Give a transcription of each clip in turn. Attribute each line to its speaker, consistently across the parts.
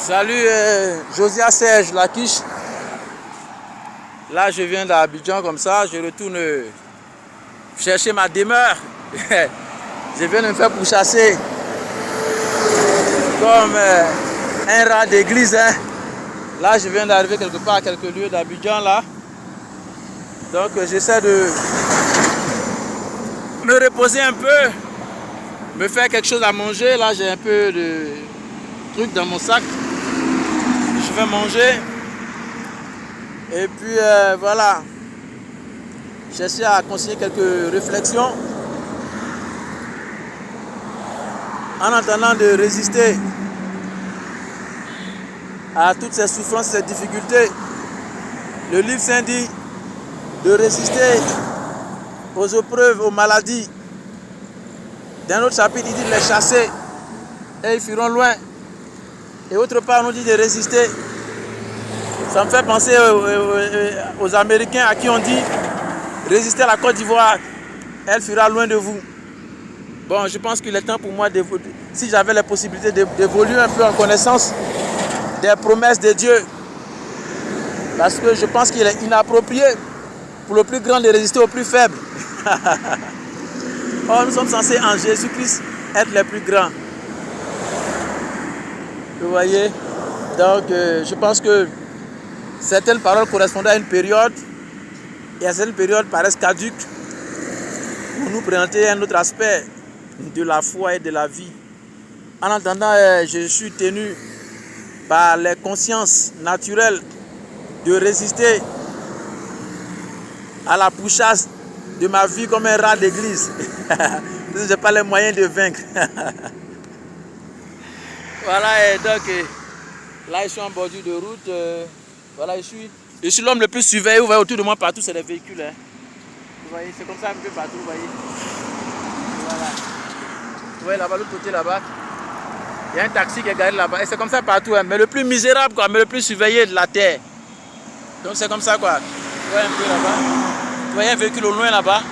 Speaker 1: Salut Josiah Serge Laquiche. Là je viens d'Abidjan comme ça, je retourne chercher ma demeure. Je viens de me faire pourchasser comme un rat d'église. Hein. Là je viens d'arriver quelque part à quelques lieues d'Abidjan là. Donc j'essaie de me reposer un peu, me faire quelque chose à manger. Là j'ai un peu de trucs dans mon sac. Je vais manger. Et puis voilà. J'essaie à conseiller quelques réflexions. En attendant de résister à toutes ces souffrances, ces difficultés. Le livre saint dit de résister aux épreuves, aux maladies. Dans notre chapitre, il dit de les chasser et ils fuiront loin. Et autre part, on nous dit de résister. Ça me fait penser aux Américains à qui on dit résister à la Côte d'Ivoire, elle fuira loin de vous. Bon, je pense qu'il est temps pour moi, si j'avais la possibilité d'évoluer un peu en connaissance des promesses de Dieu. Parce que je pense qu'il est inapproprié pour le plus grand de résister au plus faible. Or, nous sommes censés en Jésus-Christ être les plus grands. Vous voyez? Donc, je pense que certaines paroles correspondent à une période et à certaines périodes paraissent caduques pour nous présenter un autre aspect de la foi et de la vie. En attendant, je suis tenu par les consciences naturelles de résister à la pourchasse de ma vie comme un rat d'église. Je n'ai pas les moyens de vaincre. Voilà, et donc là je suis en bordure de route. Voilà, je suis l'homme le plus surveillé. Vous voyez, autour de moi partout c'est des véhicules. Hein. Vous voyez, c'est comme ça un peu partout, vous voyez. Voilà. Vous voyez là-bas, l'autre côté là-bas. Il y a un taxi qui est garé là-bas. Et c'est comme ça partout. Hein. Mais le plus misérable, quoi, mais le plus surveillé de la terre. Donc c'est comme ça, quoi. Vous voyez un peu là-bas. Vous voyez un véhicule au loin là-bas.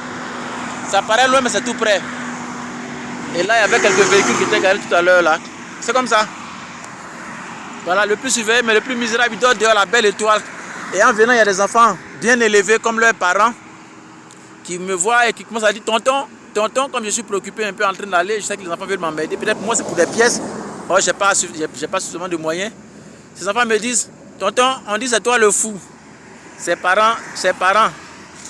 Speaker 1: Ça paraît loin, mais c'est tout près. Et là, il y avait quelques véhicules qui étaient garés tout à l'heure là. C'est comme ça. Voilà, le plus surveillé, mais le plus misérable, il dort dehors la belle étoile. Et en venant, il y a des enfants bien élevés comme leurs parents qui me voient et qui commencent à dire tonton, tonton, comme je suis préoccupé un peu en train d'aller, je sais que les enfants veulent m'embêter. Peut-être pour moi, c'est pour des pièces. Oh, j'ai pas suffisamment de moyens. Ces enfants me disent tonton, on dit c'est toi le fou. Ses parents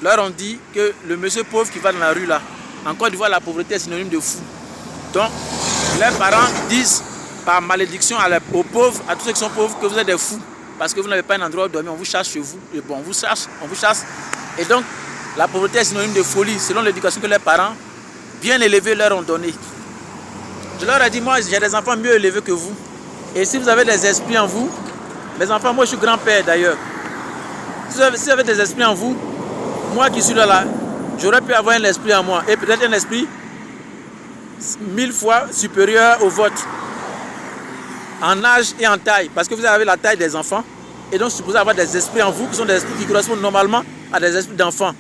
Speaker 1: leur ont dit que le monsieur pauvre qui va dans la rue là, en Côte d'Ivoire, la pauvreté est synonyme de fou. Donc, leurs parents disent par malédiction aux pauvres, à tous ceux qui sont pauvres, que vous êtes des fous. Parce que vous n'avez pas un endroit où dormir, on vous chasse chez vous. Et bon, on vous chasse. Et donc, la pauvreté est synonyme de folie, selon l'éducation que leurs parents, bien élevés, leur ont donnée. Je leur ai dit, moi, j'ai des enfants mieux élevés que vous. Et si vous avez des esprits en vous, mes enfants, moi, je suis grand-père d'ailleurs. Si vous avez des esprits en vous, moi qui suis là, j'aurais pu avoir un esprit en moi. Et peut-être un esprit 1000 fois supérieur au vôtre. En âge et en taille, parce que vous avez la taille des enfants, et donc supposé avoir des esprits en vous qui sont des esprits qui correspondent normalement à des esprits d'enfants.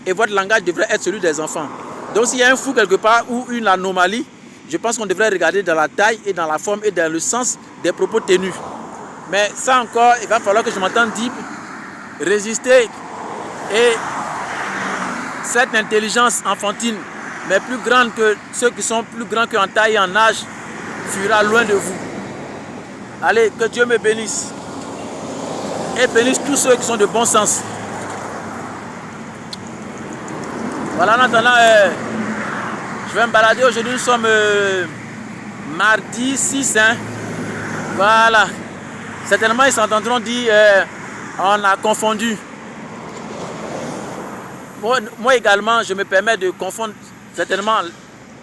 Speaker 1: Et votre langage devrait être celui des enfants. Donc s'il y a un fou quelque part ou une anomalie, je pense qu'on devrait regarder dans la taille et dans la forme et dans le sens des propos tenus. Mais ça encore, il va falloir que je m'entende dire, résister, et cette intelligence enfantine, mais plus grande que ceux qui sont plus grands qu'en taille et en âge, fuira loin de vous. Allez, que Dieu me bénisse. Et bénisse tous ceux qui sont de bon sens. Voilà, en attendant, je vais me balader. Aujourd'hui, nous sommes mardi 6. Hein. Voilà. Certainement, ils s'entendront dire on a confondu. Moi également, je me permets de confondre certainement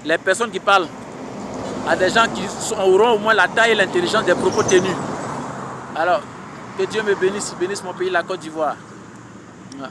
Speaker 1: les personnes qui parlent à des gens qui auront au moins la taille et l'intelligence des propos tenus. Alors, que Dieu me bénisse mon pays, la Côte d'Ivoire. Ouais.